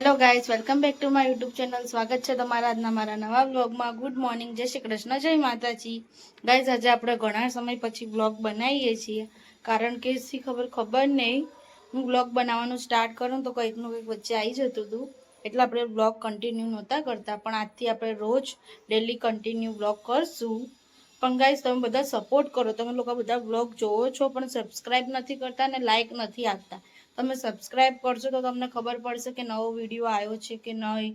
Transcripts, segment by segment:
Hello guys, welcome back to my YouTube channel. સ્વાગત છે તમારા આજના મારા નવા વ્લોગમાં. ગુડ મોર્નિંગ, જય શ્રી કૃષ્ણ, જય માતાજી. ગાઈઝ, આજે આપણે ઘણા સમય પછી વ્લોગ બનાવીએ છીએ, કારણ કે શી ખબર નહીં, હું વ્લોગ બનાવવાનું સ્ટાર્ટ કરું તો કંઈકનું કંઈક વચ્ચે આવી જતું હતું, એટલે આપણે વ્લોગ કન્ટિન્યુ નહોતા કરતા. પણ આજથી આપણે રોજ ડેલી કન્ટિન્યુ વ્લોગ કરશું. પણ ગાઈઝ, તમે બધા સપોર્ટ કરો. તમે લોકો બધા વ્લોગ જોવો છો પણ સબસ્ક્રાઈબ નથી કરતા અને લાઇક નથી આપતા. તમે સબસ્ક્રાઈબ કરશો તો તમને ખબર પડશે કે નવો વિડીયો આવ્યો છે કે નહીં,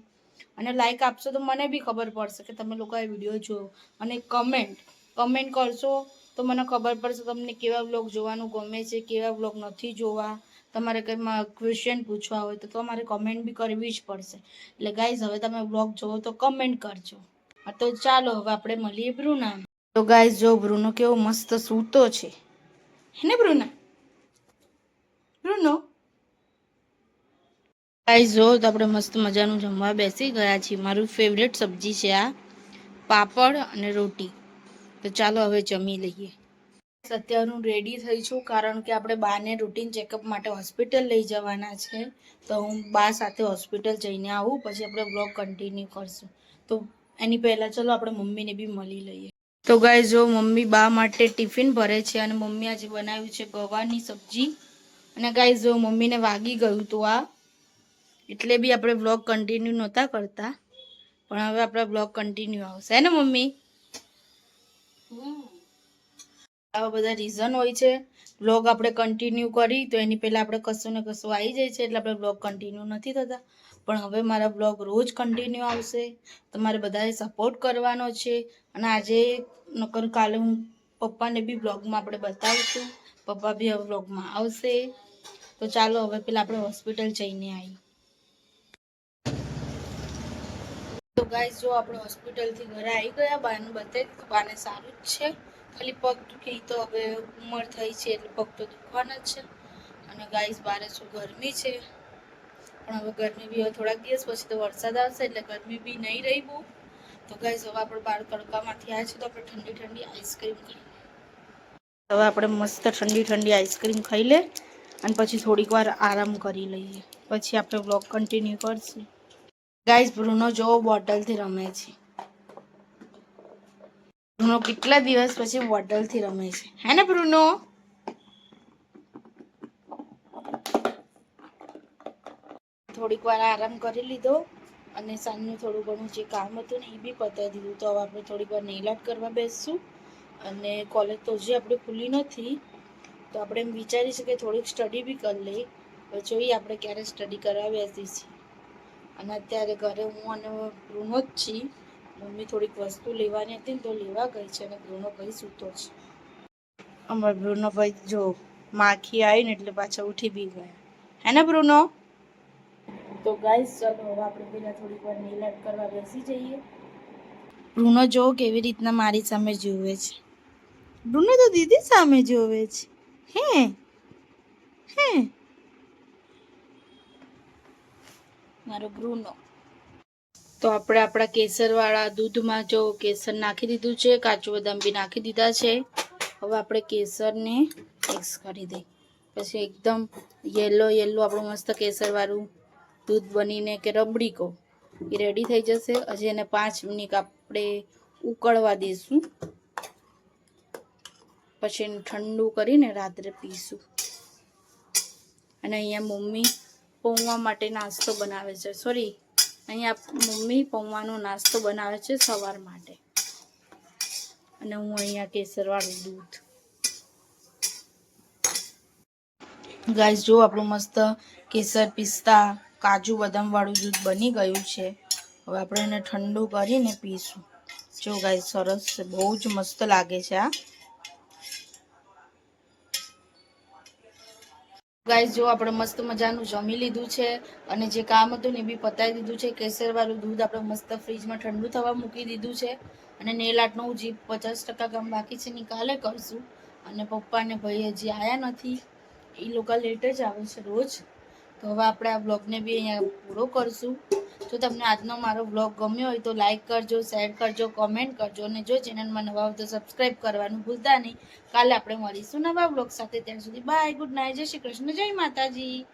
અને લાઇક આપશો તો મને બી ખબર પડશે કે તમે લોકોએ વિડીયો જોયો. અને કમેન્ટ કરશો તો મને ખબર પડશે તમને કેવા વ્લોગ જોવાનું ગમે છે, કેવા વ્લોગ નથી જોવા. તમારે કંઈ ક્વેશ્ચન પૂછવા હોય તો તમારે કમેન્ટ બી કરવી જ પડશે. એટલે ગાઈઝ, હવે તમે વ્લોગ જોવો તો કમેન્ટ કરજો. તો ચાલો હવે આપણે મળીએ બ્રુના. તો ગાઈઝ, જો બ્રુનો કેવો મસ્ત સૂતો છે, હે ને બ્રુનો? ગાઈઝ, જો તો આપણે મસ્ત મજાનું જમવા બેસી ગયા છીએ. મારું ફેવરેટ સબ્જી છે આ પાપડ અને રોટી. તો ચાલો હવે જમી લઈએ. અત્યારે હું રેડી થઈ છું, કારણ કે આપણે બાને રૂટીન ચેકઅપ માટે હોસ્પિટલ લઈ જવાના છે. તો હું બા સાથે હોસ્પિટલ જઈને આવું, પછી આપણે વ્લોગ કન્ટિન્યુ કરશું. તો એની પહેલાં ચલો આપણે મમ્મીને બી મળી લઈએ. તો ગાઈઝ, જો મમ્મી બા માટે ટિફિન ભરે છે, અને મમ્મી આજે બનાવ્યું છે ગવાની સબ્જી. અને ગાઈઝ, જો મમ્મીને વાગી ગયું તો આ, એટલે બી આપણે વ્લોગ કન્ટિન્યુ નહોતા કરતા, પણ હવે આપણા વ્લોગ કન્ટિન્યુ આવશે, હે ને મમ્મી? આવા બધા રીઝન હોય છે વ્લોગ આપણે કન્ટિન્યુ કરી તો એની પહેલાં આપણે કશું ને કશું આવી જાય છે, એટલે આપણે વ્લોગ કન્ટિન્યુ નથી થતા. પણ હવે મારા વ્લોગ રોજ કન્ટિન્યુ આવશે. તમારે બધાએ સપોર્ટ કરવાનો છે. અને આજે નકર કાલે હું પપ્પાને બી વ્લોગમાં આપણે બતાવીશું. પપ્પા બી હવે વ્લોગમાં આવશે. તો ચાલો હવે પેલા આપણે હોસ્પિટલ જઈને આવીએ. તો ગાઈઝ, જો આપણે હોસ્પિટલથી ઘરે આવી ગયા, બાને બતાવી દીધું, બાને સારું જ છે. ખાલી પગ દુખી, તો હવે ઉંમર થઈ છે એટલે પગ તો દુખવાના જ છે. અને ગાઈઝ, બારે શું ગરમી છે, પણ હવે ગરમી બી હવે થોડાક દિવસ પછી તો વરસાદ આવશે, એટલે ગરમી બી નહીં રહી બહુ. તો ગાઈઝ, હવે આપણે બાર તડકામાંથી આવ્યા છીએ તો આપણે ઠંડી ઠંડી આઈસ્ક્રીમ ખાઈ. હવે આપણે મસ્ત ઠંડી ઠંડી આઈસ્ક્રીમ ખાઈ લે, અને પછી થોડીક વાર આરામ કરી લઈએ, પછી આપણે વ્લોગ કન્ટિન્યુ કરશું. ગાઈઝ, બ્રુનો જો બોટલથી રમે છે. બ્રુનો કેટલા દિવસ પછી બોટલથી રમે છે, હે ને બ્રુનો? થોડીક વાર આરામ કરી લીધો, અને સાંજનું થોડું ઘણું જે કામ હતું ને એ બી પતાવી દીધું. તો હવે આપણે થોડીક વાર નેઇલ આર્ટ કરવા બેસશું. અને કોલેજ તો હજી આપણે ખુલ્લી નથી, તો આપણે એમ વિચારી છે કે થોડીક સ્ટડી બી કરી લઈએ. જોઈએ આપણે ક્યારે સ્ટડી કરવા બેસી છીએ. અને અત્યારે ઘરે હું અને બ્રુનો જ છીએ. મમ્મી થોડીક વસ્તુ લેવાની હતી ને તો લેવા ગઈ છે, અને બ્રુનો ભાઈ સૂતો છે. અમાર બ્રુનો ભાઈ જો માખી આવી ને એટલે પાછા ઉઠી બી ગયા, હે ને બ્રુનો? તો ગાઈસ, ચાલો હવે આપણે પેલા થોડીક વાર નેઇલ આર્ટ કરવા બેસી જઈએ. બ્રુનો જો કેવી રીતના મારી સામે જોવે છે. બ્રુનો તો દીદી સામે જોવે છે, હે હે મારો બ્રુનો. તો આપણે આપણા કેસરવાળા દૂધમાં જો કેસર નાખી દીધું છે, કાજુ બદામ બી નાખી દીધા છે. હવે આપણે કેસરને મિક્સ કરી દઈએ, પછી એકદમ યલો આપણું મસ્ત કેસરવાળું દૂધ બનીને કે રબડી કહો એ રેડી થઈ જશે. હજી એને 5 મિનિટ આપણે ઉકળવા દઈશું, પછી એને ઠંડુ કરીને રાત્રે પીશું. અને અહીંયા મમ્મી પૌવા માટે નાસ્તો બનાવે છે, અહીંયા મમ્મી પૌવાનો નાસ્તો બનાવે છે સવાર માટે. અને હું અહીંયા કેસરવાળું દૂધ. ગાઈસ, જો આપણું મસ્ત કેસર પિસ્તા કાજુ બદામ વાળું દૂધ બની ગયું છે. હવે આપણે એને ઠંડુ કરીને પીશું. જો ગાઈસ, સરસ છે, બહુ જ મસ્ત લાગે છે આ. ગાઈસ, જો આપણે મસ્ત મજાનું જમી લીધું છે, અને જે કામ હતું ને એ બી પતાવી દીધું છે. કેસરવાળું દૂધ આપણે મસ્ત ફ્રીજમાં ઠંડુ થવા મૂકી દીધું છે. અને નેલ આર્ટનું જે 50% કામ બાકી છે નિકાલે કરશું. અને પપ્પા અને ભાઈ હજી આવ્યા નથી, એ લોકો લેટ જ આવે છે રોજ. તો હવે આપણે આ વ્લોગને બી અહીંયા પૂરો કરશું. જો તમને આજનો મારો વ્લોગ ગમ્યો હોય તો લાઈક કરજો, શેર કરજો, કોમેન્ટ કરજો, અને જો ચેનલમાં નવા હોય તો સબસ્ક્રાઈબ કરવાનું ભૂલતા નહીં. કાલે આપણે મળીશું નવા વ્લોગ સાથે. ત્યાં સુધી બાય, ગુડ નાઇટ, જય શ્રી કૃષ્ણ, જય માતાજી.